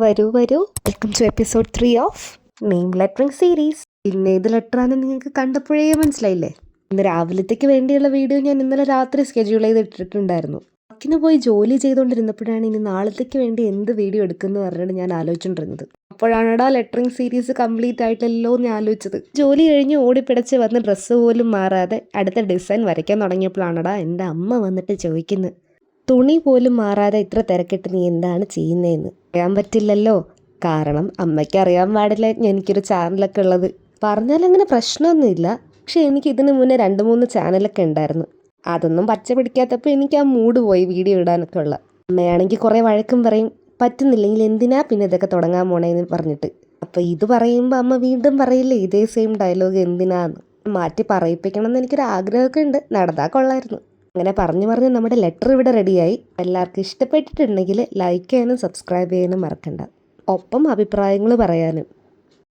വരൂ വരൂ, welcome to episode 3 of name lettering series. ഇന്ന് ഏത് ലെറ്ററാണെന്ന് നിങ്ങൾക്ക് കണ്ടപ്പോഴേ മനസ്സിലായില്ലേ? ഇന്ന് രാവിലത്തേക്ക് വേണ്ടിയുള്ള വീഡിയോ ഞാൻ ഇന്നലെ രാത്രി സ്കെഡ്യൂൾ ചെയ്തിട്ടിട്ടുണ്ടായിരുന്നു. വർക്കിന് പോയി ജോലി ചെയ്തുകൊണ്ടിരുന്നപ്പോഴാണ് ഇനി നാളത്തേക്ക് വേണ്ടി എന്ത് വീഡിയോ എടുക്കുന്നു പറഞ്ഞിട്ട് ഞാൻ ആലോചിച്ചുകൊണ്ടിരുന്നത്. അപ്പോഴാണടാ ലെറ്ററിംഗ് സീരീസ് കംപ്ലീറ്റ് ആയിട്ടല്ലോ എന്ന് ആലോചിച്ചത്. ജോലി കഴിഞ്ഞ് ഓടിപ്പിടച്ച് വന്ന് ഡ്രസ്സ് പോലും മാറാതെ അടുത്ത ഡിസൈൻ വരയ്ക്കാൻ തുടങ്ങിയപ്പോഴാണടാ എൻ്റെ അമ്മ വന്നിട്ട് ചോദിക്കുന്നത്, തുണി പോലും മാറാതെ ഇത്ര തിരക്കിട്ട് നീ എന്താണ് ചെയ്യുന്നതെന്ന്. അറിയാൻ പറ്റില്ലല്ലോ, കാരണം അമ്മയ്ക്ക് അറിയാൻ പാടില്ല എനിക്കൊരു ചാനലൊക്കെ ഉള്ളത്. പറഞ്ഞാൽ അങ്ങനെ പ്രശ്നമൊന്നുമില്ല, പക്ഷെ എനിക്ക് ഇതിന് മുന്നേ 2-3 ചാനലൊക്കെ ഉണ്ടായിരുന്നു. അതൊന്നും പച്ച പിടിക്കാത്തപ്പോൾ എനിക്ക് ആ മൂഡ് പോയി വീഡിയോ ഇടാനൊക്കെ ഉള്ള. അമ്മയാണെങ്കിൽ കുറേ വഴക്കും പറയും, പറ്റുന്നില്ലെങ്കിൽ എന്തിനാ പിന്നെ ഇതൊക്കെ തുടങ്ങാൻ പോണേന്ന് പറഞ്ഞിട്ട്. അപ്പോൾ ഇത് പറയുമ്പോൾ അമ്മ വീണ്ടും പറയില്ലേ ഇതേ സെയിം ഡയലോഗ് എന്തിനാന്ന്. മാറ്റി പറയിപ്പിക്കണം എന്ന് എനിക്കൊരു ആഗ്രഹമൊക്കെ ഉണ്ട്, നടന്നാൽ കൊള്ളായിരുന്നു. അങ്ങനെ പറഞ്ഞു നമ്മുടെ ലെറ്റർ ഇവിടെ റെഡിയായി. എല്ലാവർക്കും ഇഷ്ടപ്പെട്ടിട്ടുണ്ടെങ്കിൽ ലൈക്ക് ചെയ്യാനും സബ്സ്ക്രൈബ് ചെയ്യാനും മറക്കണ്ട, ഒപ്പം അഭിപ്രായങ്ങൾ പറയാനും.